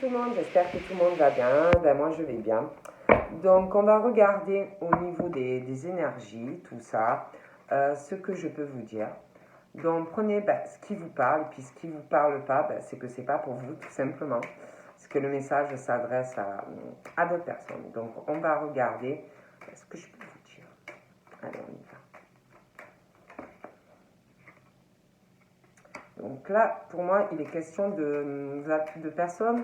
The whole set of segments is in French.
tout le monde, j'espère que tout le monde va bien. Ben, moi je vais bien. Donc on va regarder au niveau des énergies, tout ça, ce que je peux vous dire. Donc prenez ce qui vous parle, puis ce qui ne vous parle pas, c'est que c'est pas pour vous tout simplement. Parce que le message s'adresse à d'autres personnes. Donc on va regarder ce que je peux vous dire. Allez, on y va. Donc là, pour moi, il est question de personnes,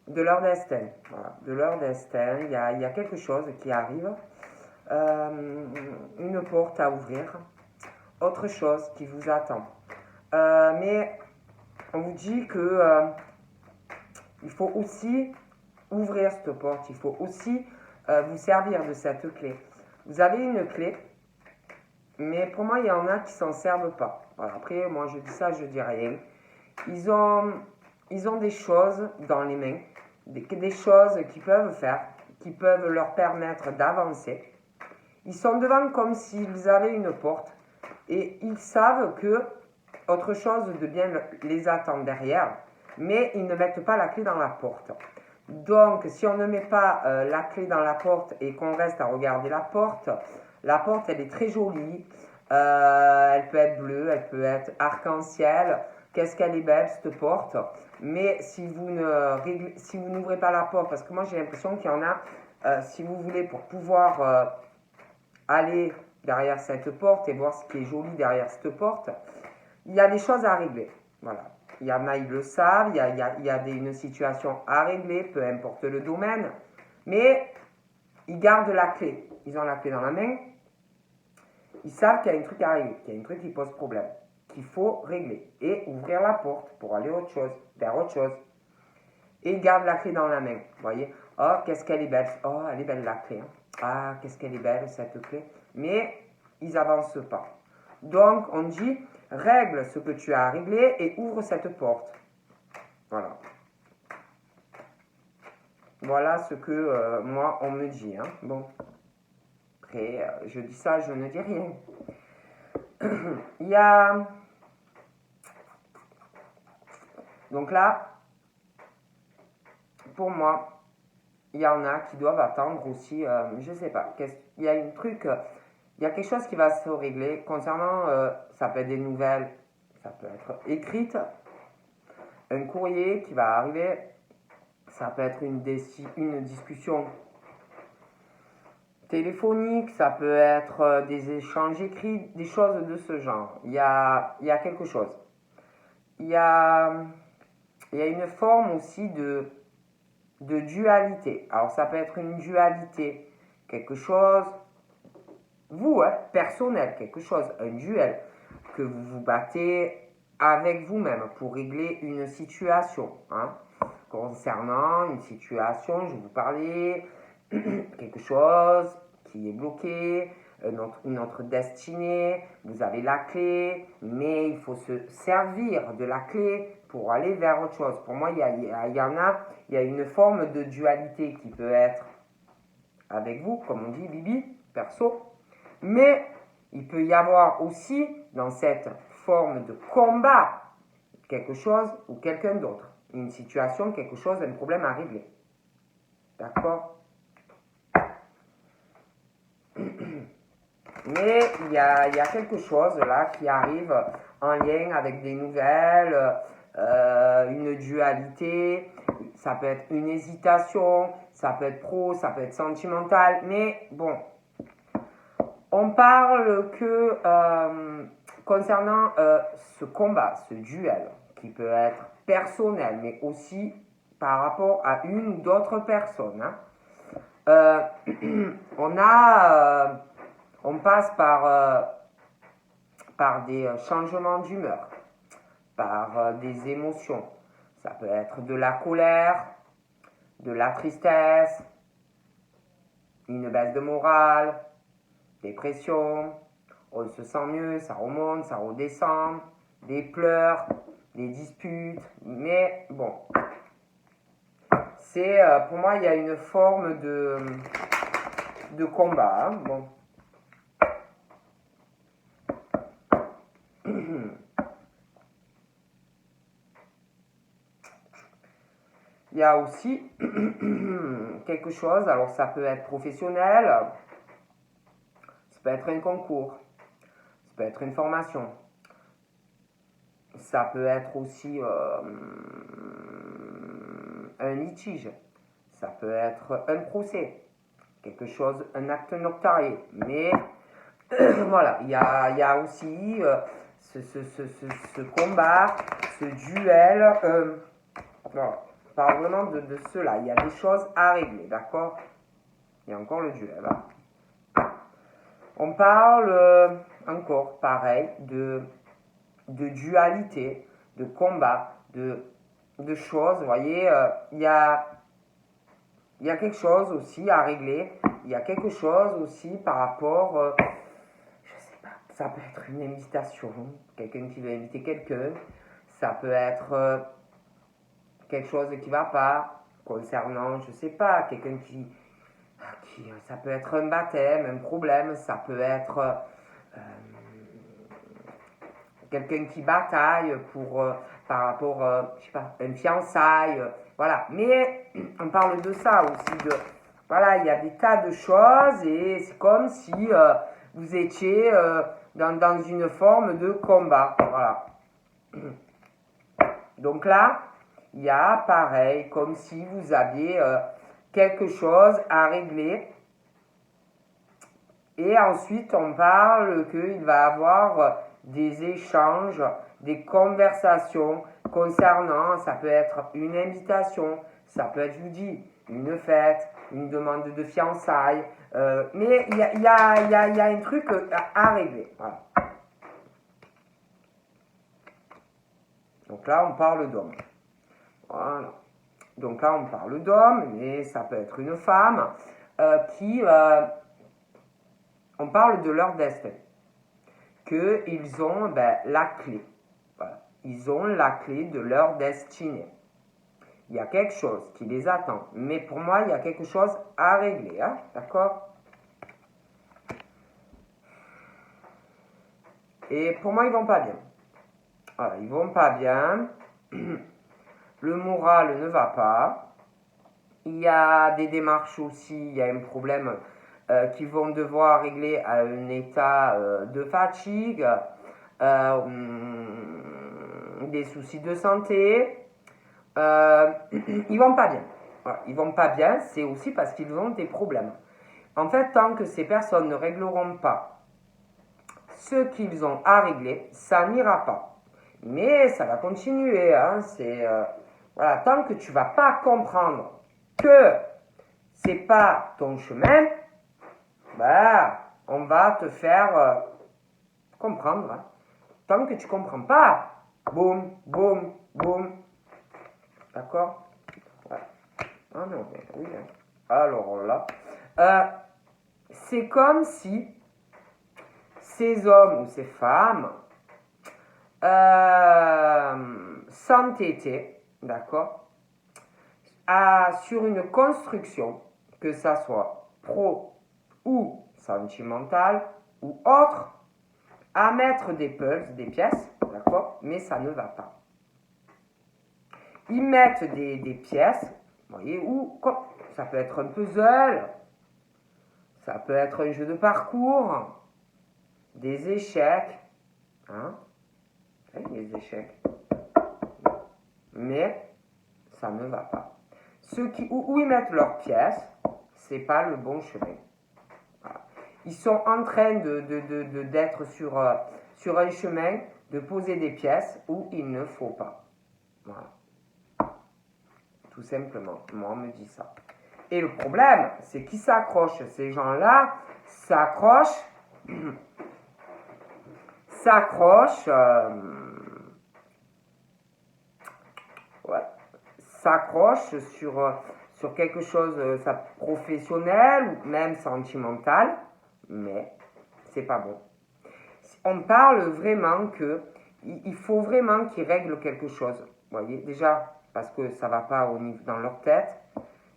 de leur destin. Voilà, de leur destin. Il y a quelque chose qui arrive, une porte à ouvrir, autre chose qui vous attend. Mais on vous dit que il faut aussi ouvrir cette porte, il faut aussi vous servir de cette clé. Vous avez une clé, mais pour moi, il y en a qui s'en servent pas. Voilà, après, moi, je dis ça, je dis rien. Ils ont des choses dans les mains, des choses qu'ils peuvent faire, qui peuvent leur permettre d'avancer. Ils sont devant comme s'ils avaient une porte et ils savent que autre chose de bien les attend derrière, mais ils ne mettent pas la clé dans la porte. Donc, si on ne met pas la clé dans la porte et qu'on reste à regarder la porte, elle est très jolie. Elle peut être bleue, elle peut être arc-en-ciel. Qu'est-ce qu'elle est belle, cette porte. Mais si vous n'ouvrez pas la porte, parce que moi j'ai l'impression qu'il y en a, si vous voulez, pour pouvoir aller derrière cette porte et voir ce qui est joli derrière cette porte, il y a des choses à régler. Voilà. Il y en a, ils le savent, il y a une situation à régler, peu importe le domaine, mais ils gardent la clé. Ils ont la clé dans la main, ils savent qu'il y a un truc à régler, qu'il y a un truc qui pose problème, qu'il faut régler et ouvrir la porte pour aller vers autre chose. Et ils gardent la clé dans la main, vous voyez. Oh, qu'est-ce qu'elle est belle. Oh, elle est belle la clé. Hein. Ah, qu'est-ce qu'elle est belle cette clé. Mais ils n'avancent pas. Donc, on dit, règle ce que tu as à régler et ouvre cette porte. Voilà. Voilà ce que moi, on me dit. Hein. Bon. Après, je dis ça, je ne dis rien. Il y a... Donc là, pour moi, il y en a qui doivent attendre aussi, je ne sais pas, il y a il y a quelque chose qui va se régler concernant, ça peut être des nouvelles, ça peut être écrite, un courrier qui va arriver, ça peut être une discussion téléphonique, ça peut être des échanges écrits, des choses de ce genre. Il y a quelque chose. Il y a une forme aussi de dualité. Alors ça peut être une dualité, quelque chose, vous, personnel, quelque chose, un duel, que vous vous battez avec vous-même pour régler une situation. Hein. Concernant une situation, je vous parlais, quelque chose qui est bloqué, une autre destinée, vous avez la clé, mais il faut se servir de la clé pour aller vers autre chose. Pour moi, il y a une forme de dualité qui peut être avec vous, comme on dit, Bibi, perso, mais il peut y avoir aussi dans cette forme de combat quelque chose ou quelqu'un d'autre, une situation, quelque chose, un problème à régler. D'accord? Mais il y a quelque chose là qui arrive en lien avec des nouvelles, une dualité, ça peut être une hésitation, ça peut être pro, ça peut être sentimental, mais bon, on parle que concernant ce combat, ce duel, qui peut être personnel, mais aussi par rapport à une ou d'autres personnes, hein, on passe par des changements d'humeur, par des émotions. Ça peut être de la colère, de la tristesse, une baisse de morale, dépression, on se sent mieux, ça remonte, ça redescend, des pleurs, des disputes, mais bon, c'est pour moi il y a une forme de combat, hein, bon. il y a aussi quelque chose, alors ça peut être professionnel, ça peut être un concours, ça peut être une formation, ça peut être aussi un litige, ça peut être un procès, quelque chose, un acte notarié. Mais voilà, il y a aussi ce combat, ce duel. Voilà, on parle vraiment de cela. Il y a des choses à régler, d'accord? Il y a encore le duel. Hein. On parle encore, pareil, de dualité, de combat, de choses. Vous voyez, il y a quelque chose aussi à régler. Il y a quelque chose aussi par rapport, je sais pas, ça peut être une invitation, quelqu'un qui veut inviter quelqu'un. Ça peut être quelque chose qui va pas concernant, je sais pas, quelqu'un qui ça peut être un baptême, un problème, ça peut être quelqu'un qui bataille pour, par rapport, je sais pas, une fiançaille, voilà. Mais on parle de ça aussi, voilà, il y a des tas de choses et c'est comme si vous étiez dans une forme de combat, voilà. Donc là, il y a pareil, comme si vous aviez quelque chose à régler. Et ensuite, on parle qu'il va y avoir des échanges, des conversations concernant, ça peut être une invitation, ça peut être, je vous dis, une fête, une demande de fiançailles, mais il y a un truc à régler. Voilà. Donc là, on parle d'homme. Voilà. Donc là, on parle d'homme, mais ça peut être une femme qui... on parle de leur destin. Qu'ils ont la clé. Voilà. Ils ont la clé de leur destinée. Il y a quelque chose qui les attend. Mais pour moi, il y a quelque chose à régler. Hein? D'accord? Et pour moi, ils vont pas bien. Voilà, ils vont pas bien. Le moral ne va pas. Il y a des démarches aussi. Il y a un problème qu'ils vont devoir régler à un état de fatigue. Des soucis de santé, ils vont pas bien. Voilà, ils vont pas bien, c'est aussi parce qu'ils ont des problèmes. En fait, tant que ces personnes ne régleront pas ce qu'ils ont à régler, ça n'ira pas. Mais ça va continuer. Hein, voilà, tant que tu vas pas comprendre que c'est pas ton chemin, on va te faire comprendre. Hein. Tant que tu comprends pas, boum, boum, boum. D'accord? Ouais. Ah non, mais oui. Hein. Alors là, c'est comme si ces hommes ou ces femmes s'entêtaient, d'accord, sur une construction, que ça soit pro ou sentimentale ou autre, à mettre des puzzles, des pièces, d'accord, mais ça ne va pas. Ils mettent des pièces, vous voyez, ou ça peut être un puzzle, ça peut être un jeu de parcours, des échecs, hein, des échecs, mais ça ne va pas. Ceux où ils mettent leurs pièces, c'est pas le bon chemin. Voilà. Ils sont en train d'être sur un chemin, de poser des pièces où il ne faut pas. Voilà. Tout simplement, moi on me dit ça. Et le problème, c'est qu'ils s'accrochent. Ces gens-là s'accrochent sur quelque chose ça, professionnel ou même sentimental, mais c'est pas bon. On parle vraiment que il faut vraiment qu'ils règlent quelque chose. Vous voyez, déjà parce que ça va pas dans leur tête,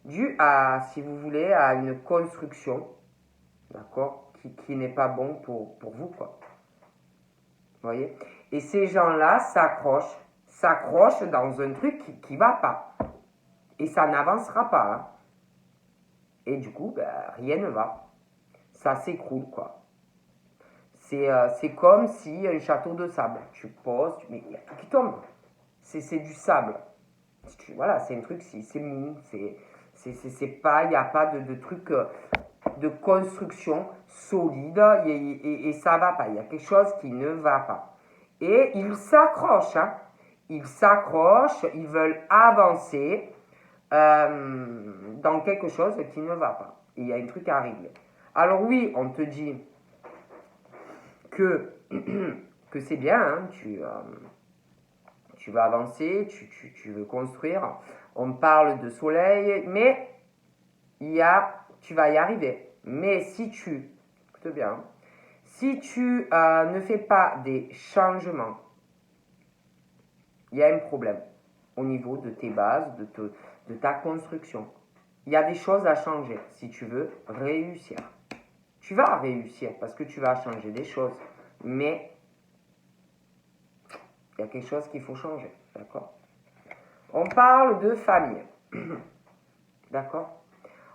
dû à, si vous voulez, à une construction, d'accord, qui n'est pas bon pour vous, quoi. Vous voyez? Et ces gens-là s'accrochent dans un truc qui va pas. Et ça n'avancera pas. Hein. Et du coup, ben, rien ne va. Ça s'écroule, quoi. C'est comme si un château de sable. Tu poses, mais il y a tout qui tombe. C'est du sable. Voilà, c'est un truc, c'est mou. C'est pas, il n'y a pas de truc de construction solide et ça va pas. Il y a quelque chose qui ne va pas. Et ils s'accrochent. Hein. Ils s'accrochent, ils veulent avancer dans quelque chose qui ne va pas. Et il y a un truc à régler. Alors oui, on te dit que, que c'est bien, hein, tu vas avancer, tu veux construire. On parle de soleil, mais tu vas y arriver. Mais si tu, écoute bien, si tu ne fais pas des changements, il y a un problème au niveau de tes bases, de ta construction. Il y a des choses à changer si tu veux réussir. Tu vas réussir parce que tu vas changer des choses. Mais il y a quelque chose qu'il faut changer. D'accord? On parle de famille. D'accord?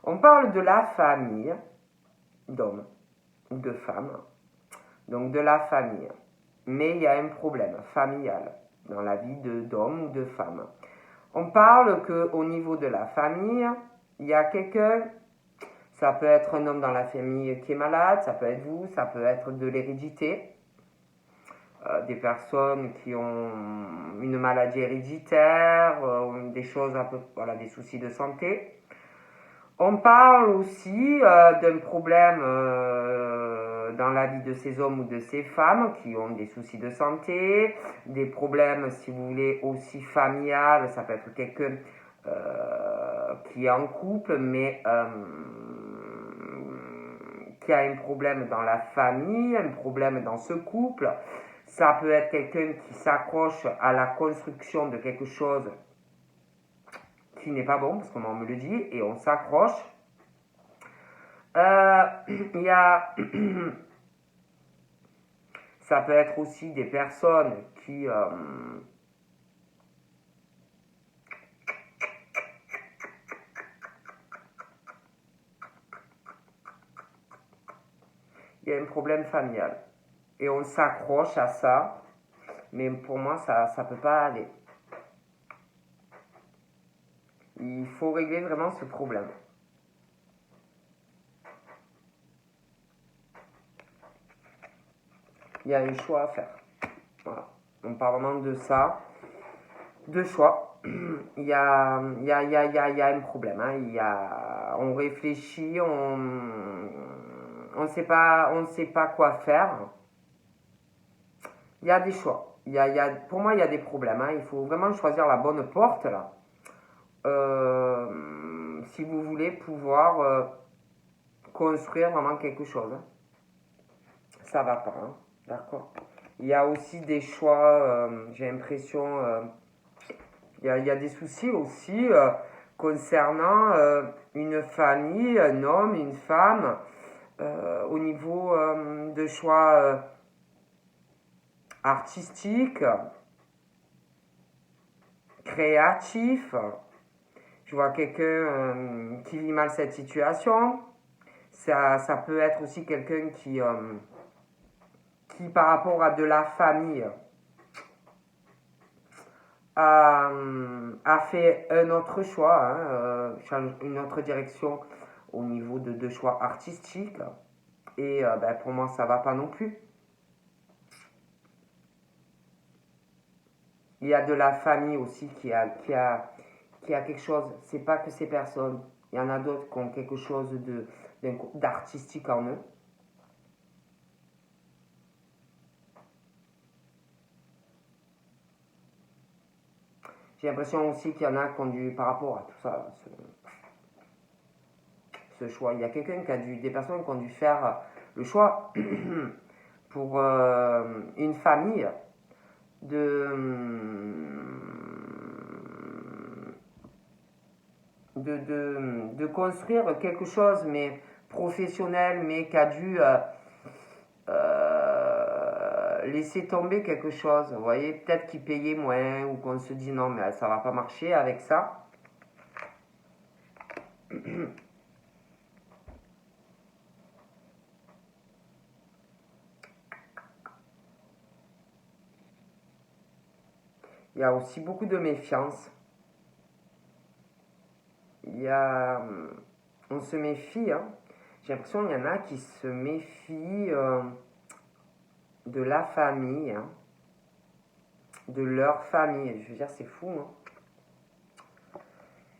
On parle de la famille d'hommes ou de femmes. Donc de la famille. Mais il y a un problème familial dans la vie d'hommes ou de femmes. On parle qu'au niveau de la famille, il y a quelqu'un, ça peut être un homme dans la famille qui est malade, ça peut être vous, ça peut être de l'hérédité, des personnes qui ont une maladie héréditaire, des choses un peu, voilà, des soucis de santé. On parle aussi d'un problème dans la vie de ces hommes ou de ces femmes qui ont des soucis de santé, des problèmes, si vous voulez, aussi familiales. Ça peut être quelqu'un qui est en couple, mais qui a un problème dans la famille, un problème dans ce couple. Ça peut être quelqu'un qui s'accroche à la construction de quelque chose qui n'est pas bon, parce qu'on me le dit, et on s'accroche. Il y a... Ça peut être aussi des personnes qui... il y a un problème familial. Et on s'accroche à ça, mais pour moi, ça ne peut pas aller. Il faut régler vraiment ce problème. Il y a un choix à faire. Voilà. On parle vraiment de ça. De choix. Il y a un problème. Hein. On réfléchit, on ne sait pas quoi faire. Il y a des choix. Pour moi, il y a des problèmes. Hein. Il faut vraiment choisir la bonne porte là. Si vous voulez pouvoir construire vraiment quelque chose. Hein. Ça va pas. Hein. D'accord. Il y a aussi des choix, j'ai l'impression, il y a des soucis aussi concernant une famille, un homme, une femme, au niveau de choix artistiques, créatifs. Je vois quelqu'un qui vit mal cette situation. Ça peut être aussi quelqu'un qui par rapport à de la famille, a fait un autre choix, hein, une autre direction au niveau de choix artistiques. Et ben, pour moi, ça ne va pas non plus. Il y a de la famille aussi qui a quelque chose. C'est pas que ces personnes. Il y en a d'autres qui ont quelque chose d'artistique en eux. J'ai l'impression aussi qu'il y en a qui ont dû, par rapport à tout ça, ce choix, il y a des personnes qui ont dû faire le choix pour une famille de construire quelque chose, mais professionnel, mais qui a dû laisser tomber quelque chose. Vous voyez, peut-être qu'ils payaient moins ou qu'on se dit non, mais ça va pas marcher avec ça. Il y a aussi beaucoup de méfiance. Il y a... On se méfie, hein. J'ai l'impression qu'il y en a qui se méfient de la famille, hein, de leur famille. Je veux dire, c'est fou, hein.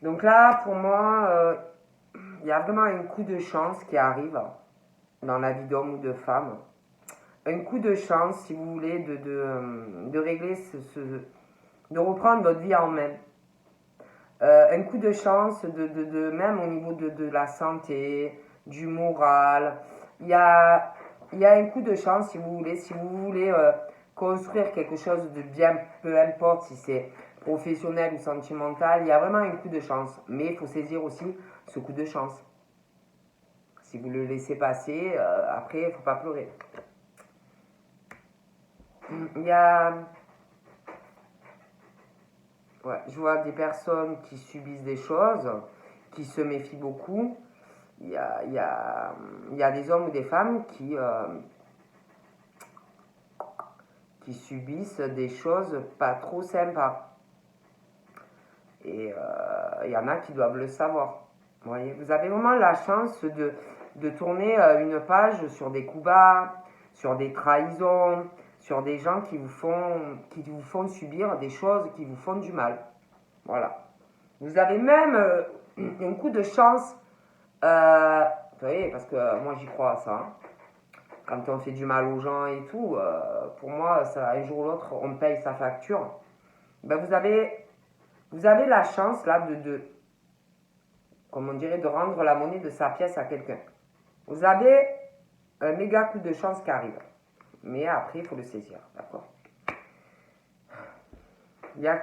Donc là, pour moi, il y a vraiment un coup de chance qui arrive dans la vie d'homme ou de femme. Un coup de chance, si vous voulez, de régler de reprendre votre vie en main. Un coup de chance, même au niveau de la santé, du moral. Il y a un coup de chance, si vous voulez construire quelque chose de bien, peu importe si c'est professionnel ou sentimental, il y a vraiment un coup de chance. Mais il faut saisir aussi ce coup de chance. Si vous le laissez passer, après, il ne faut pas pleurer. Il y a... Ouais, je vois des personnes qui subissent des choses, qui se méfient beaucoup. Il y a des hommes ou des femmes qui subissent des choses pas trop sympas. Et il y en a qui doivent le savoir. Vous voyez, vous avez vraiment la chance de tourner une page sur des coups bas, sur des trahisons, sur des gens qui vous font subir des choses qui vous font du mal. Voilà. Vous avez même un coup de chance. Vous voyez, parce que moi j'y crois à ça. Hein. Quand on fait du mal aux gens et tout, pour moi, ça, un jour ou l'autre, on paye sa facture. Ben, vous avez la chance là comme on dirait, de rendre la monnaie de sa pièce à quelqu'un. Vous avez un méga coup de chance qui arrive. Mais après, il faut le saisir. D'accord? Il y a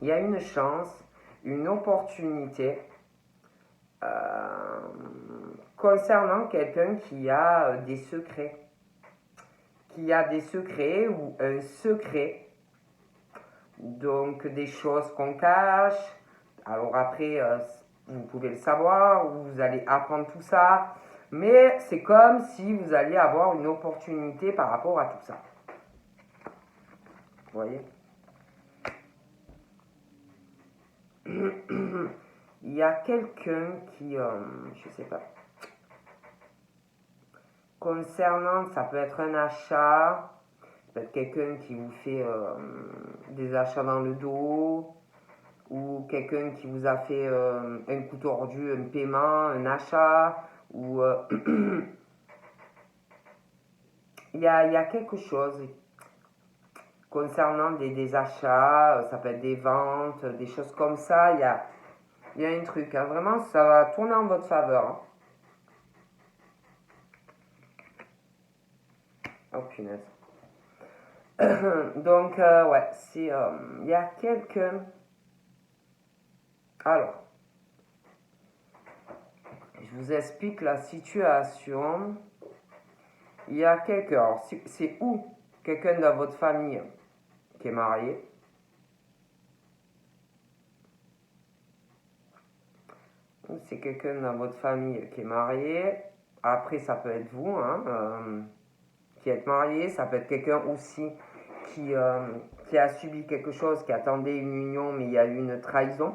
il y a une chance, une opportunité concernant quelqu'un qui a des secrets. Qui a des secrets ou un secret. Donc des choses qu'on cache. Alors après, vous pouvez le savoir, vous allez apprendre tout ça. Mais c'est comme si vous alliez avoir une opportunité par rapport à tout ça. Vous voyez? Il y a quelqu'un qui, je sais pas, concernant, ça peut être un achat, ça peut être quelqu'un qui vous fait des achats dans le dos, ou quelqu'un qui vous a fait un coup tordu, un paiement, un achat, ou il y a quelque chose concernant des achats, ça peut être des ventes, des choses comme ça, il y a un truc, hein, vraiment, ça va tourner en votre faveur. Hein. Oh punaise. Donc, ouais, il y a quelqu'un. Alors, je vous explique la situation. Il y a quelqu'un. Alors, c'est où quelqu'un dans votre famille qui est marié. C'est quelqu'un dans votre famille qui est marié. Après, ça peut être vous, hein, qui êtes marié. Ça peut être quelqu'un aussi qui a subi quelque chose, qui attendait une union, mais il y a eu une trahison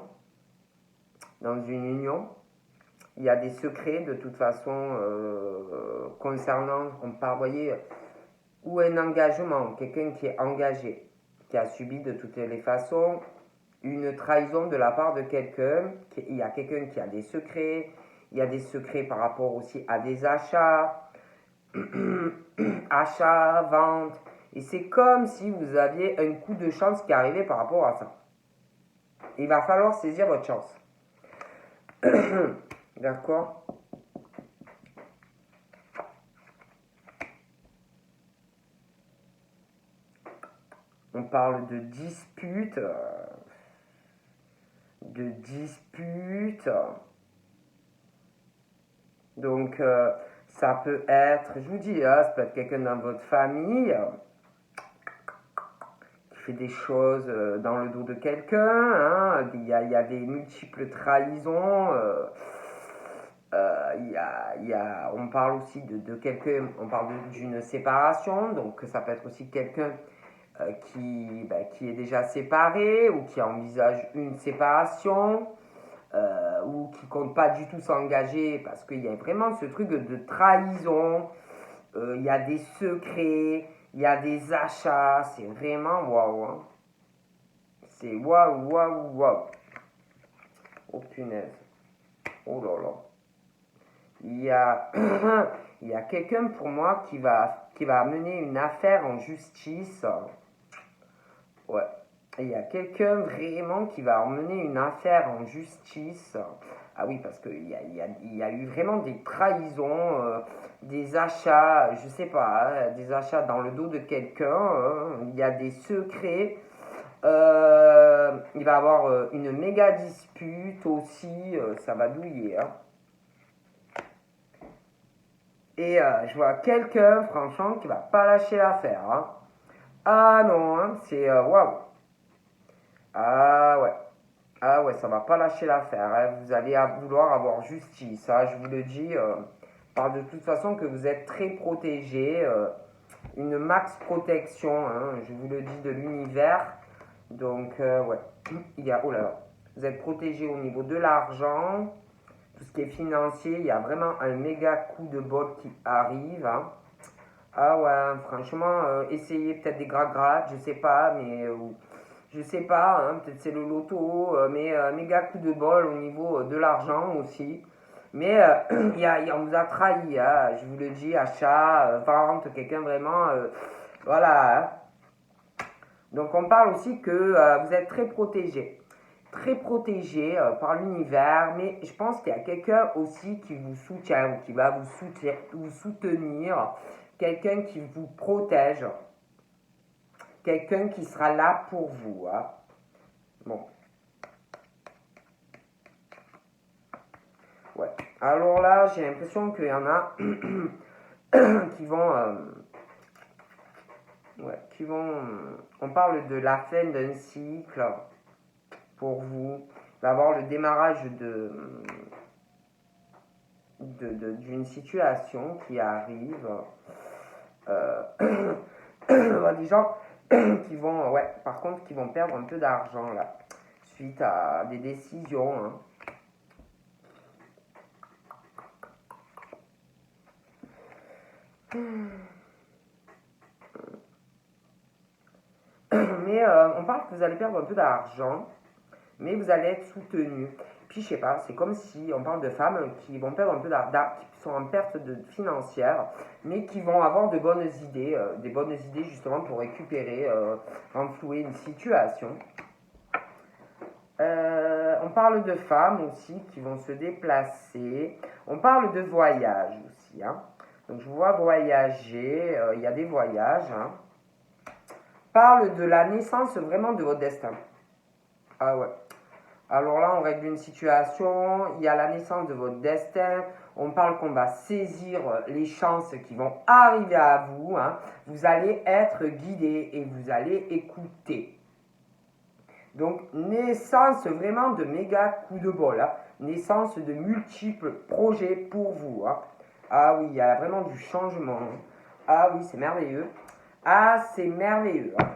dans une union. Il y a des secrets de toute façon concernant, on parle, voyez, ou un engagement, quelqu'un qui est engagé, qui a subi de toutes les façons une trahison de la part de quelqu'un. Il y a quelqu'un qui a des secrets, il y a des secrets par rapport aussi à des achats, achats, ventes. Et c'est comme si vous aviez un coup de chance qui arrivait par rapport à ça. Il va falloir saisir votre chance. D'accord? On parle de dispute. Donc, ça peut être, je vous dis, ça peut être quelqu'un dans votre famille qui fait des choses dans le dos de quelqu'un, hein. Il y a des multiples trahisons. On parle aussi de quelqu'un, on parle d'une séparation, donc ça peut être aussi quelqu'un qui est déjà séparé ou qui envisage une séparation ou qui compte pas du tout s'engager parce qu'il y a vraiment ce truc de trahison, il y a des secrets, il y a des achats, c'est vraiment waouh, hein. C'est waouh, waouh, waouh. Oh punaise, oh là là. Il y a, il y a quelqu'un pour moi qui va mener une affaire en justice. Ouais. Il y a quelqu'un vraiment qui va emmener une affaire en justice. Ah oui, parce qu'il y a eu vraiment des trahisons, des achats, je sais pas, des achats dans le dos de quelqu'un. Il y a des secrets. Il va y avoir une méga dispute aussi. Ça va douiller, hein. Et je vois quelqu'un, franchement, qui va pas lâcher l'affaire, hein. Ah non, hein, c'est waouh. Ah ouais. Ah ouais, ça va pas lâcher l'affaire, hein. Vous allez vouloir avoir justice, hein, je vous le dis. Par de toute façon que vous êtes très protégé, une max protection, hein, je vous le dis, de l'univers. Donc ouais, oh là là, vous êtes protégé au niveau de l'argent, tout ce qui est financier, il y a vraiment un méga coup de bol qui arrive, hein. Ah ouais, franchement, essayez peut-être des gras je sais pas, mais je sais pas, hein, peut-être c'est le loto, mais méga coup de bol au niveau de l'argent aussi. Mais on vous a trahi, hein, je vous le dis, achat, vente, quelqu'un vraiment, voilà, hein. Donc on parle aussi que vous êtes très protégé par l'univers, mais je pense qu'il y a quelqu'un aussi qui vous soutient, ou qui va vous soutenir, quelqu'un qui vous protège, quelqu'un qui sera là pour vous, hein. Bon. Ouais. Alors là, j'ai l'impression qu'il y en a qui vont... on parle de la fin d'un cycle pour vous, d'avoir le démarrage d'une situation qui arrive. Des gens qui vont, ouais, par contre, qui vont perdre un peu d'argent là, suite à des décisions, hein. Mais on parle que vous allez perdre un peu d'argent, mais vous allez être soutenu. Puis je sais pas, c'est comme si on parle de femmes qui vont perdre un peu d'argent, qui sont en perte financière, mais qui vont avoir de bonnes idées, des bonnes idées justement pour récupérer, renflouer une situation. On parle de femmes aussi qui vont se déplacer. On parle de voyage aussi, hein. Donc je vois voyager, il y a des voyages, hein. Parle de la naissance vraiment de votre destin. Ah ouais. Alors là, on règle une situation, il y a la naissance de votre destin, on parle qu'on va saisir les chances qui vont arriver à vous, hein. Vous allez être guidé et vous allez écouter. Donc, naissance vraiment de méga coups de bol, hein. Naissance de multiples projets pour vous, hein. Ah oui, il y a vraiment du changement. Ah oui, c'est merveilleux. Ah, c'est merveilleux, hein.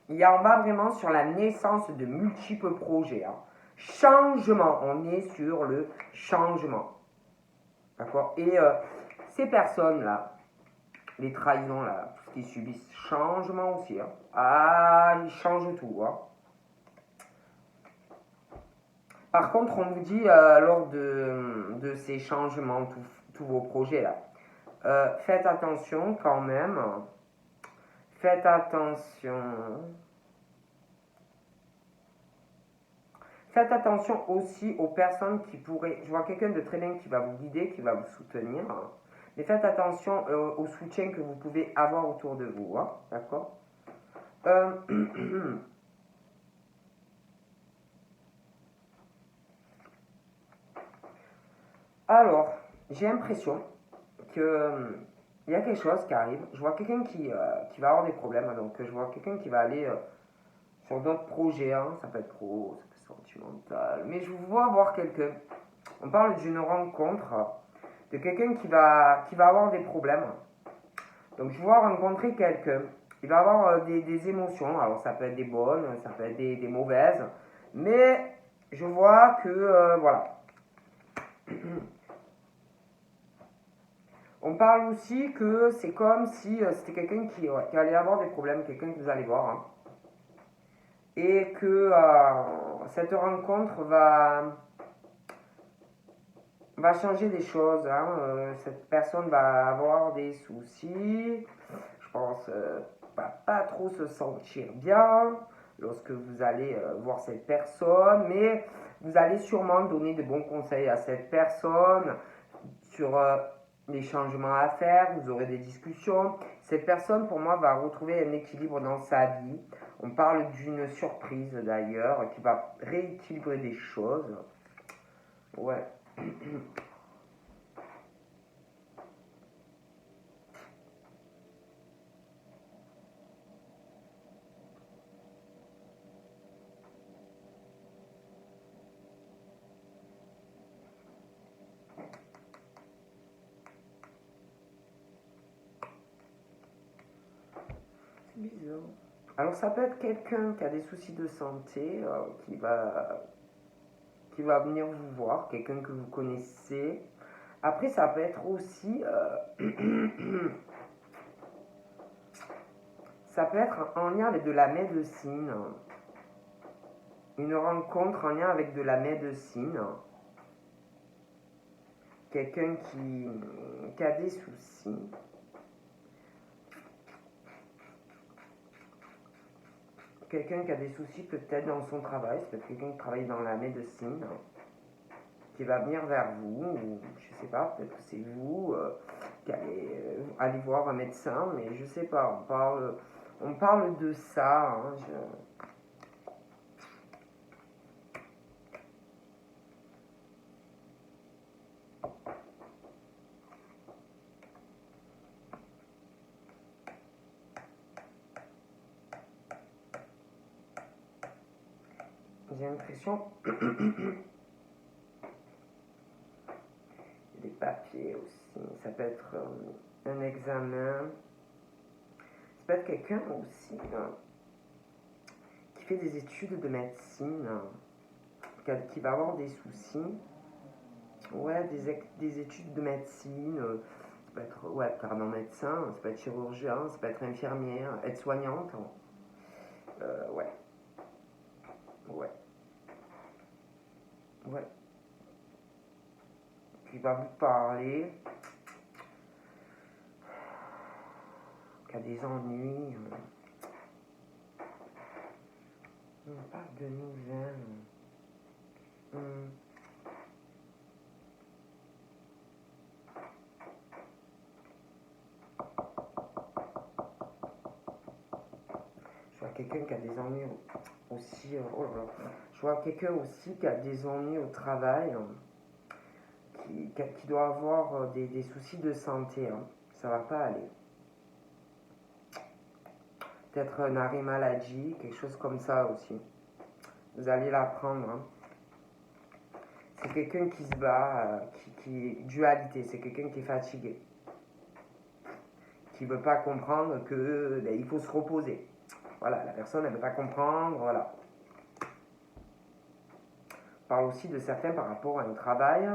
On va vraiment sur la naissance de multiples projets, hein. Changement, on est sur le changement. D'accord. Et ces personnes-là, les trahisons, là, tout ce qu'ils subissent, changement aussi, hein. Ah, ils changent tout, hein. Par contre, on vous dit lors de ces changements, tous vos projets là, faites attention quand même. Faites attention. Faites attention aussi aux personnes qui pourraient... Je vois quelqu'un de très bien qui va vous guider, qui va vous soutenir. Mais faites attention au soutien que vous pouvez avoir autour de vous, hein, d'accord. Alors, j'ai l'impression que il y a quelque chose qui arrive. Je vois quelqu'un qui va avoir des problèmes. Donc, je vois quelqu'un qui va aller sur d'autres projets, hein. Ça peut être pro, ça peut être sentimental. Mais je vous vois voir quelqu'un. On parle d'une rencontre de quelqu'un qui va avoir des problèmes. Donc je vois rencontrer quelqu'un. Il va avoir des émotions. Alors ça peut être des bonnes, ça peut être des mauvaises. Mais je vois que, voilà. On parle aussi que c'est comme si c'était quelqu'un qui allait avoir des problèmes, quelqu'un que vous allez voir. Hein. Et que cette rencontre va changer des choses. Hein. Cette personne va avoir des soucis. Je pense va pas trop se sentir bien lorsque vous allez voir cette personne. Mais vous allez sûrement donner de bons conseils à cette personne sur les changements à faire. Vous aurez des discussions. Cette personne, pour moi, va retrouver un équilibre dans sa vie. On parle d'une surprise d'ailleurs qui va rééquilibrer des choses. Ouais. C'est bizarre. Alors ça peut être quelqu'un qui a des soucis de santé, qui va venir vous voir, quelqu'un que vous connaissez. Après, ça peut être aussi... ça peut être en lien avec de la médecine. Une rencontre en lien avec de la médecine. Quelqu'un qui a des soucis. Quelqu'un qui a des soucis peut-être dans son travail. C'est peut-être quelqu'un qui travaille dans la médecine. Qui va venir vers vous, ou je sais pas, peut-être que c'est vous qui allez aller voir un médecin, mais je sais pas, on parle de ça. Hein, j'ai l'impression des papiers aussi, ça peut être un examen, ça peut être quelqu'un aussi qui fait des études de médecine, qui va avoir des soucis. Ouais, des études de médecine, ça peut être ouais, carrément médecin, ça peut être chirurgien, ça peut être infirmière, aide-soignante. Ouais, ouais, ouais. Qui va vous parler, qui a des ennuis. On parle de nouvelles. Hum. Je vois quelqu'un qui a des ennuis aussi. Oh là là. Je vois quelqu'un aussi qui a des ennuis au travail, qui doit avoir des soucis de santé. Hein. Ça va pas aller. Peut-être un arrêt maladie, quelque chose comme ça aussi. Vous allez l'apprendre. Hein. C'est quelqu'un qui se bat, qui est dualité. C'est quelqu'un qui est fatigué. Qui ne veut pas comprendre que il faut se reposer. Voilà, la personne, elle ne veut pas comprendre. Voilà. On parle aussi de certains par rapport à un travail.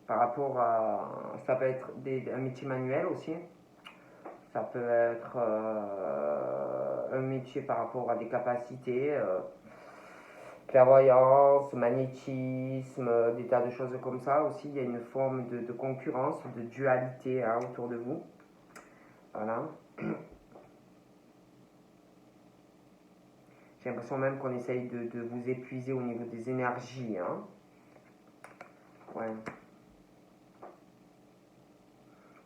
Par rapport à... Ça peut être un métier manuel aussi. Ça peut être un métier par rapport à des capacités, clairvoyance, magnétisme, des tas de choses comme ça. Aussi, il y a une forme de concurrence, de dualité hein, autour de vous. Voilà. J'ai l'impression même qu'on essaye de vous épuiser au niveau des énergies. Hein. Ouais.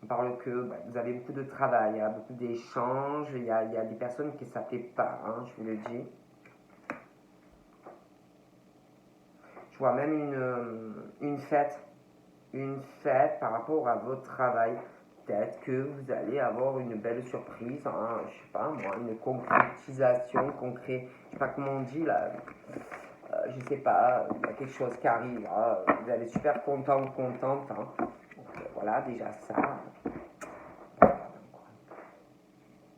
On parle que vous avez beaucoup de travail, hein, beaucoup d'échanges, il y a des personnes qui ne s'appellent pas, hein, je vous le dis. Je vois même une fête par rapport à votre travail. peut-être que vous allez avoir une belle surprise, hein, je sais pas moi, une concrétisation, je sais pas comment on dit là, je sais pas, il y a quelque chose qui arrive, hein, vous allez être super content ou contente, hein. Donc, voilà, déjà ça,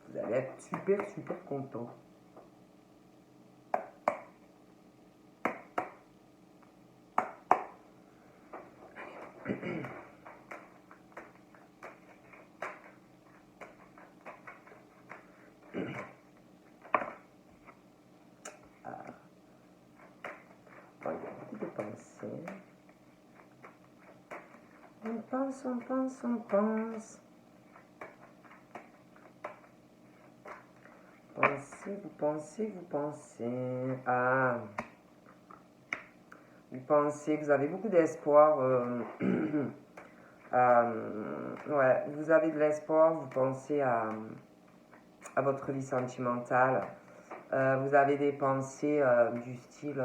vous allez être super super content. Bon, il y a beaucoup de pensées. On pense, on pense, on pense. Pensez, vous pensez, vous pensez. Ah, vous pensez, vous avez beaucoup d'espoir. Ouais, vous avez de l'espoir, vous pensez à votre vie sentimentale. Vous avez des pensées du style.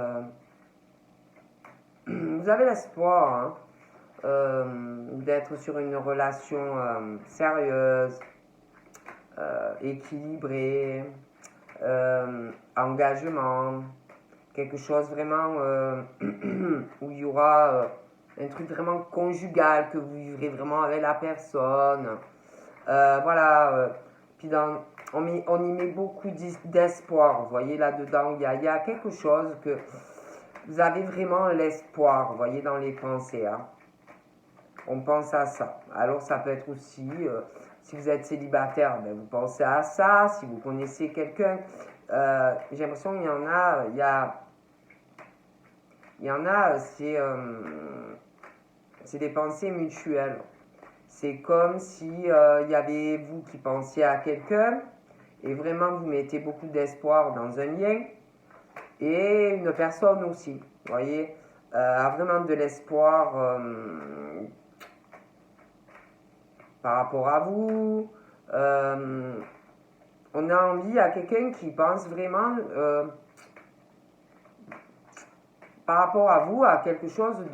Vous avez l'espoir, hein, d'être sur une relation sérieuse, équilibrée, engagement, quelque chose vraiment où il y aura un truc vraiment conjugal, que vous vivrez vraiment avec la personne. Voilà. Puis on y met beaucoup d'espoir. Vous voyez là-dedans, il y a quelque chose que vous avez vraiment l'espoir, vous voyez, dans les pensées. Hein. On pense à ça. Alors ça peut être aussi, si vous êtes célibataire, ben, vous pensez à ça. Si vous connaissez quelqu'un, j'ai l'impression qu'il y en a, c'est des pensées mutuelles. C'est comme si il y avait vous qui pensiez à quelqu'un et vraiment vous mettez beaucoup d'espoir dans un lien et une personne aussi, vous voyez, a vraiment de l'espoir par rapport à vous. On a envie à quelqu'un qui pense vraiment par rapport à vous à quelque chose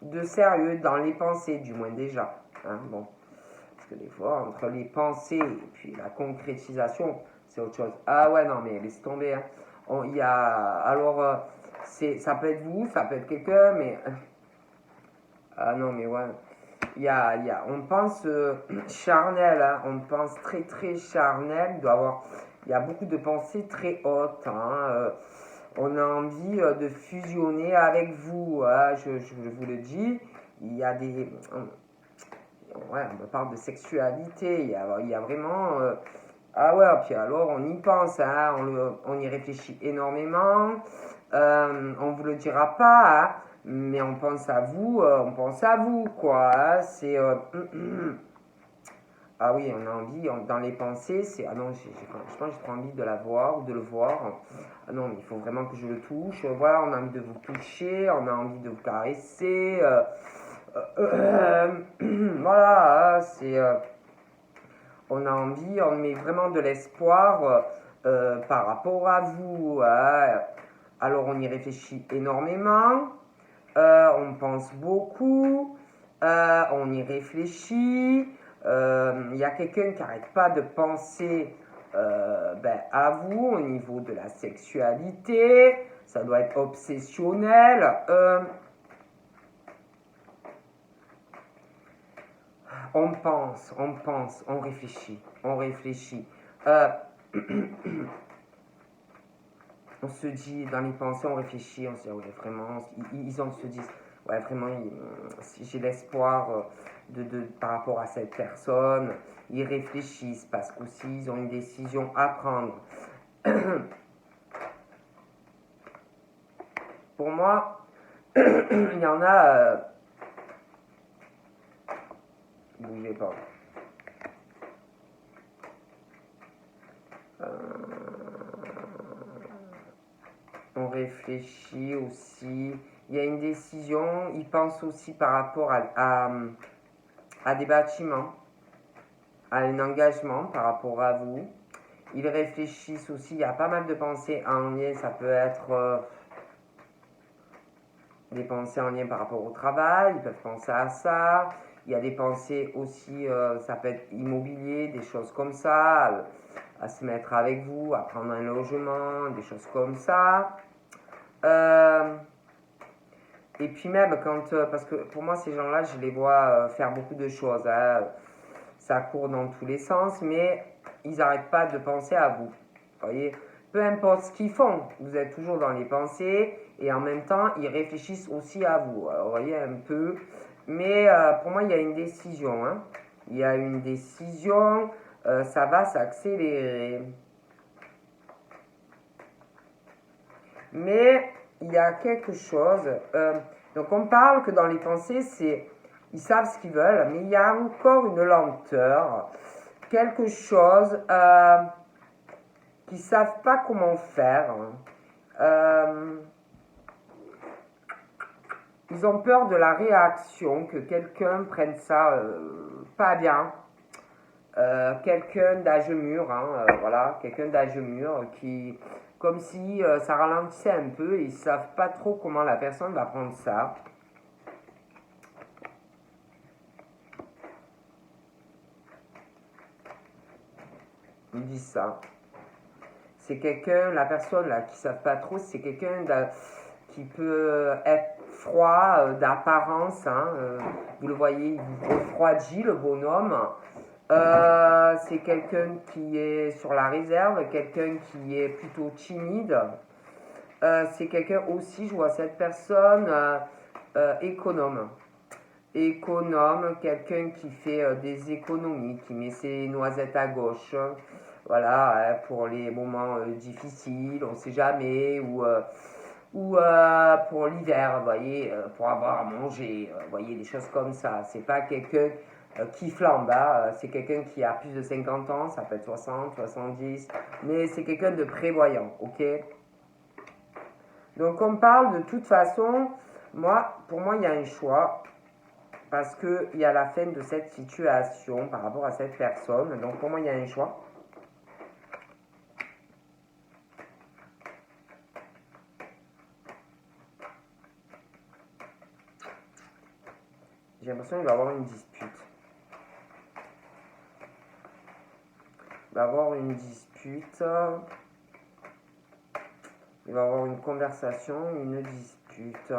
de sérieux dans les pensées, du moins déjà. Hein, bon. Parce que des fois, entre les pensées et puis la concrétisation, c'est autre chose. Ah ouais, non, mais laisse tomber. Hein. Il y a, alors, ça peut être vous, ça peut être quelqu'un, mais... Ah non, mais ouais. On pense charnel, hein, on pense très très charnel. Il y a beaucoup de pensées très hautes. Hein, on a envie de fusionner avec vous. Hein, je vous le dis. Il y a des... Ouais, on me parle de sexualité. Il y a vraiment... ah ouais, puis alors on y pense, hein, on y réfléchit énormément. On vous le dira pas, hein, mais on pense à vous, quoi. Hein, c'est... ah oui, on a envie, dans les pensées, c'est... Ah non, franchement, j'ai trop envie de la voir ou de le voir. Ah non, mais il faut vraiment que je le touche. Voilà, on a envie de vous toucher, on a envie de vous caresser. Voilà, hein, c'est... on a envie, on met vraiment de l'espoir par rapport à vous. Hein. Alors on y réfléchit énormément, on pense beaucoup, on y réfléchit. Il y a quelqu'un qui n'arrête pas de penser à vous au niveau de la sexualité. Ça doit être obsessionnel. On pense, on réfléchit, on réfléchit. On se dit, dans les pensées, on réfléchit, on se dit, ouais, vraiment, se disent, ouais, vraiment, j'ai l'espoir par rapport à cette personne. Ils réfléchissent parce qu'aussi, ils ont une décision à prendre. Pour moi, il y en a... bougez pas. On réfléchit aussi. Il y a une décision. Ils pensent aussi par rapport à des bâtiments, à un engagement par rapport à vous. Ils réfléchissent aussi. Il y a pas mal de pensées en lien. Ça peut être des pensées en lien par rapport au travail. Ils peuvent penser à ça. Il y a des pensées aussi, ça peut être immobilier, des choses comme ça, à se mettre avec vous, à prendre un logement, des choses comme ça. Et puis même quand, parce que pour moi ces gens-là, je les vois faire beaucoup de choses, hein. Ça court dans tous les sens, mais ils n'arrêtent pas de penser à vous. Vous voyez, peu importe ce qu'ils font, vous êtes toujours dans les pensées et en même temps, ils réfléchissent aussi à vous. Alors, vous voyez un peu, mais pour moi, il y a une décision, hein. Il y a une décision, ça va s'accélérer. Mais il y a quelque chose. Donc on parle que dans les pensées, ils savent ce qu'ils veulent, mais il y a encore une lenteur, quelque chose qu'ils ne savent pas comment faire. Ils ont peur de la réaction, que quelqu'un prenne ça pas bien. Quelqu'un d'âge mûr, hein, voilà, quelqu'un d'âge mûr qui, comme si ça ralentissait un peu, ils ne savent pas trop comment la personne va prendre ça. Ils disent ça. C'est quelqu'un, la personne là qui ne savent pas trop, c'est quelqu'un qui peut être froid d'apparence, hein, vous le voyez, il vous refroidit le bonhomme. C'est quelqu'un qui est sur la réserve, quelqu'un qui est plutôt timide. C'est quelqu'un aussi, je vois cette personne économe. Économe, quelqu'un qui fait des économies, qui met ses noisettes à gauche. Voilà, pour les moments difficiles, on ne sait jamais, ou pour l'hiver, vous voyez, pour avoir à manger, vous voyez, des choses comme ça. C'est pas quelqu'un qui flambe, hein, c'est quelqu'un qui a plus de 50 ans, ça peut être 60, 70, mais c'est quelqu'un de prévoyant, ok? Donc on parle de toute façon, pour moi, il y a un choix, parce qu'il y a la fin de cette situation par rapport à cette personne, donc pour moi, il y a un choix. J'ai l'impression qu'il va y avoir une dispute. Il va y avoir une dispute. Il va y avoir une conversation, une dispute.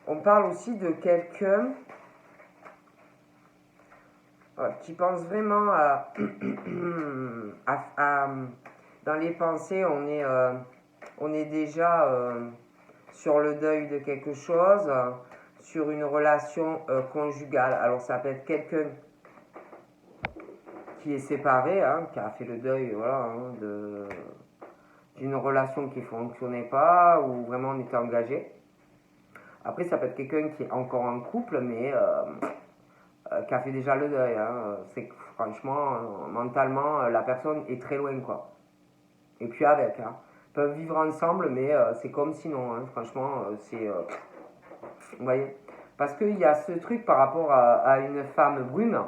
On parle aussi de quelqu'un qui pense vraiment dans les pensées, on est déjà sur le deuil de quelque chose, sur une relation conjugale. Alors ça peut être quelqu'un qui est séparé, hein, qui a fait le deuil, voilà, hein, d'une relation qui ne fonctionnait pas ou vraiment on était engagé. Après, ça peut être quelqu'un qui est encore en couple, mais qui a fait déjà le deuil. Hein. C'est que franchement, mentalement, la personne est très loin, quoi. Et puis avec, hein. Ils peuvent vivre ensemble, mais c'est comme sinon, hein. Franchement, c'est... vous voyez? Parce qu'il y a ce truc par rapport à une femme brune,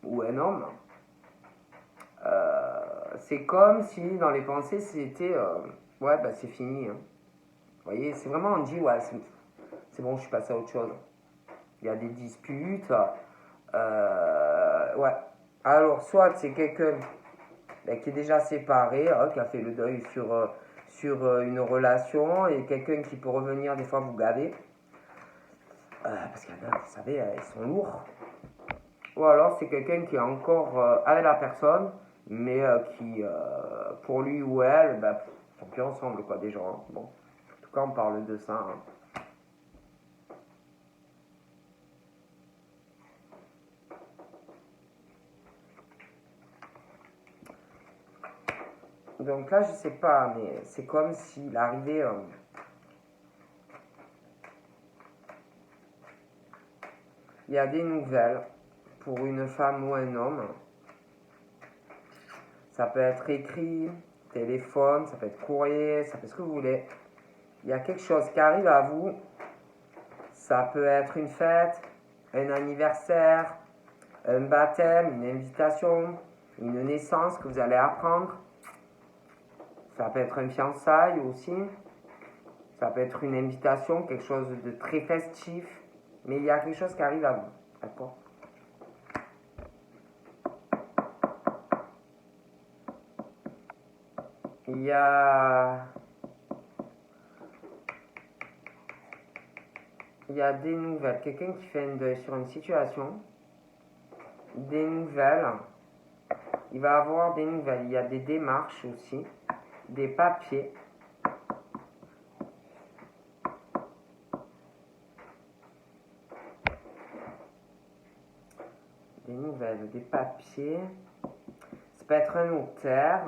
ou un homme, c'est comme si dans les pensées c'était ouais bah c'est fini, hein. Vous voyez, c'est vraiment on dit ouais c'est bon, je suis passé à autre chose. Il y a des disputes, ouais. Alors soit c'est quelqu'un qui est déjà séparé, qui a fait le deuil sur une relation, et quelqu'un qui peut revenir des fois vous gaver, parce qu'il y en a, vous savez, ils sont lourds. Ou alors c'est quelqu'un qui est encore avec la personne, mais qui, pour lui ou elle, bah, sont plus ensemble, quoi, des gens. Hein. Bon, en tout cas, on parle de ça. Hein. Donc là, je sais pas, mais c'est comme s'il arrivait... il y a des nouvelles pour une femme ou un homme. Ça peut être écrit, téléphone, ça peut être courrier, ça peut être ce que vous voulez. Il y a quelque chose qui arrive à vous. Ça peut être une fête, un anniversaire, un baptême, une invitation, une naissance que vous allez apprendre. Ça peut être un fiançailles aussi. Ça peut être une invitation, quelque chose de très festif. Mais il y a quelque chose qui arrive à vous. D'accord? Il y a... Il y a des nouvelles. Quelqu'un qui fait un deuil sur une situation. Des nouvelles. Il va avoir des nouvelles. Il y a des démarches aussi. Des papiers. Des nouvelles, des papiers. Ça peut être un notaire.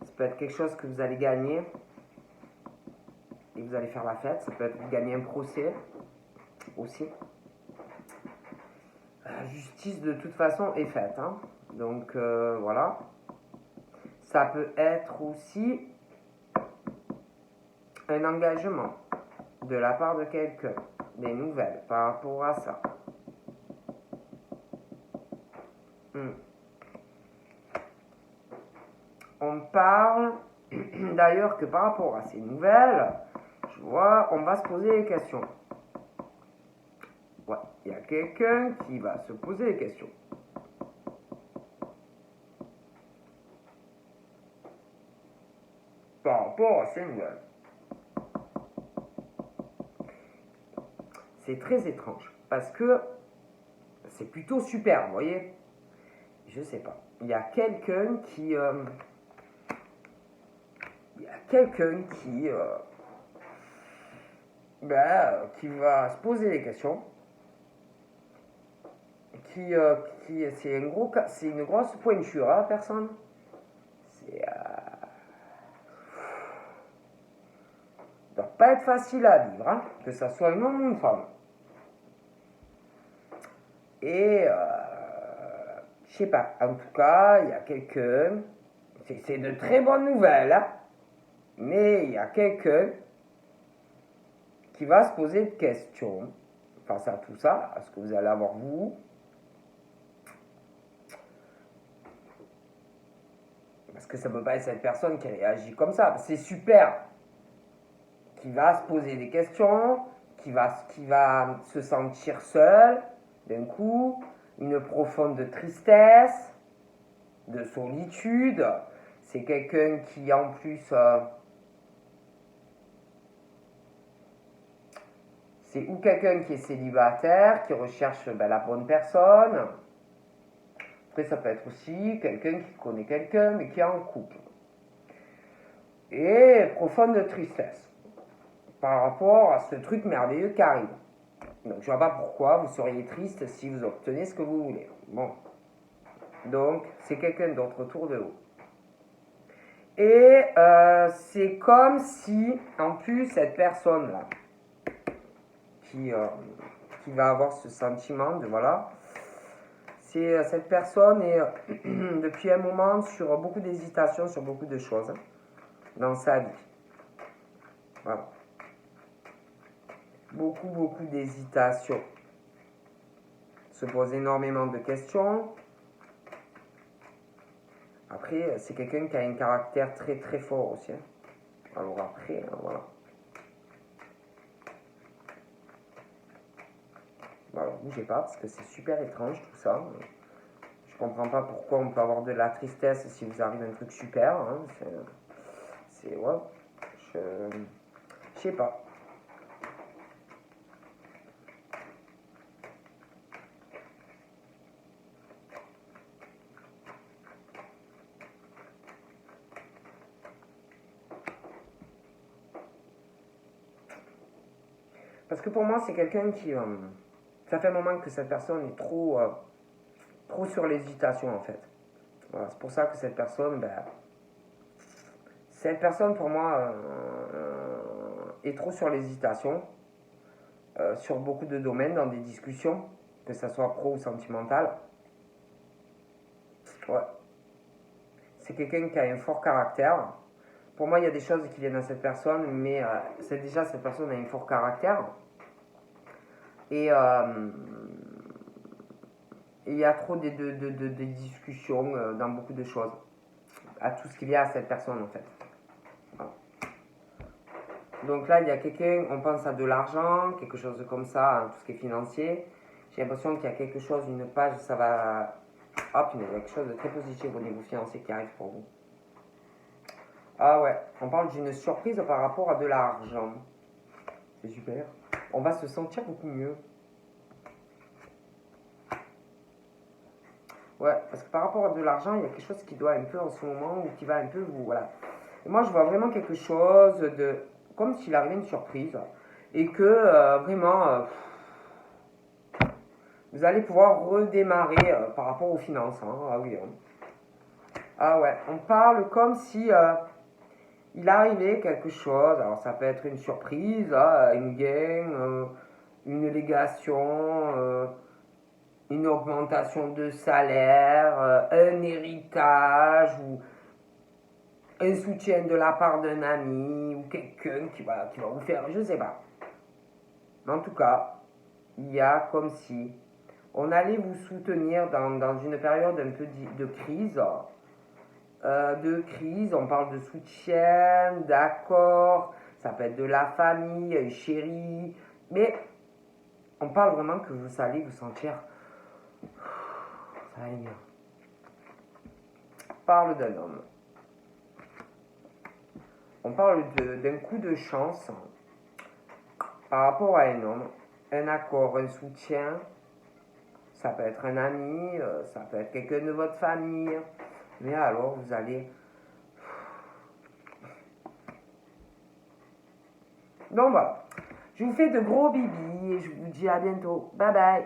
Ça peut être quelque chose que vous allez gagner. Et vous allez faire la fête. Ça peut être vous gagner un procès aussi. La justice de toute façon est faite. Hein. Donc voilà. Ça peut être aussi un engagement de la part de quelqu'un. Des nouvelles par rapport à ça. On parle d'ailleurs que par rapport à ces nouvelles, je vois, on va se poser des questions. Ouais, il y a quelqu'un qui va se poser des questions. Par rapport à ces nouvelles. C'est très étrange parce que c'est plutôt super, vous voyez. Je sais pas. Il y a quelqu'un qui... qui va se poser des questions. C'est une grosse pointure, hein, personne. C'est... doit pas être facile à vivre, hein, que ça soit un homme ou une femme. Et je sais pas, en tout cas, il y a quelqu'un, c'est de très bonnes nouvelles, hein, mais il y a quelqu'un qui va se poser des questions face à tout ça, à ce que vous allez avoir vous. Parce que ça peut pas être cette personne qui réagit comme ça. C'est super. Qui va se poser des questions, qui va se sentir seul, d'un coup, une profonde tristesse, de solitude. C'est quelqu'un qui, en plus, c'est ou quelqu'un qui est célibataire, qui recherche la bonne personne. Après, ça peut être aussi quelqu'un qui connaît quelqu'un, mais qui est en couple. Et profonde tristesse par rapport à ce truc merveilleux qui arrive. Donc, je ne vois pas pourquoi vous seriez triste si vous obtenez ce que vous voulez. Bon. Donc, c'est quelqu'un d'autre autour de vous. Et c'est comme si, en plus, cette personne-là, qui va avoir ce sentiment de, voilà, cette personne est depuis un moment sur beaucoup d'hésitations, sur beaucoup de choses dans sa vie. Voilà. Beaucoup d'hésitations. Se pose énormément de questions. Après, c'est quelqu'un qui a un caractère très très fort aussi. Hein. Alors après, voilà. Voilà, bougez pas parce que c'est super étrange tout ça. Je comprends pas pourquoi on peut avoir de la tristesse si vous arrive un truc super. Hein. Ouais. Je sais pas. Parce que pour moi, c'est quelqu'un qui... ça fait un moment que cette personne est trop sur l'hésitation, en fait. Voilà, c'est pour ça que cette personne, pour moi, est trop sur l'hésitation, sur beaucoup de domaines, dans des discussions, que ça soit pro ou sentimental. Ouais. C'est quelqu'un qui a un fort caractère. Pour moi, il y a des choses qui viennent à cette personne, mais cette personne a un fort caractère. Et il y a trop de discussions dans beaucoup de choses. à tout ce qui vient à cette personne en fait. Voilà. Donc là, il y a quelqu'un, on pense à de l'argent, quelque chose comme ça, hein, tout ce qui est financier. J'ai l'impression qu'il y a quelque chose, une page, ça va... Hop, il y a quelque chose de très positif au niveau financier qui arrive pour vous. Ah ouais, on parle d'une surprise par rapport à de l'argent. C'est super. On va se sentir beaucoup mieux. Ouais, parce que par rapport à de l'argent, il y a quelque chose qui doit un peu en ce moment, ou qui va un peu vous... Voilà. Et moi, je vois vraiment quelque chose de... Comme s'il arrivait une surprise. Et que vraiment... vous allez pouvoir redémarrer par rapport aux finances. Hein. Ah oui. Hein. Ah ouais, on parle comme si il arrivait quelque chose. Alors ça peut être une surprise, une gain, une légation, une augmentation de salaire, un héritage ou un soutien de la part d'un ami ou quelqu'un qui va vous faire, je sais pas. Mais en tout cas, il y a comme si on allait vous soutenir dans une période un peu de crise. On parle de soutien, d'accord, ça peut être de la famille, un chéri, mais on parle vraiment que vous allez vous sentir, ça va mieux. On parle d'un homme. On parle d'un coup de chance par rapport à un homme, un accord, un soutien. Ça peut être un ami, ça peut être quelqu'un de votre famille. Mais alors, vous allez... Donc voilà. Je vous fais de gros bibis et je vous dis à bientôt. Bye bye.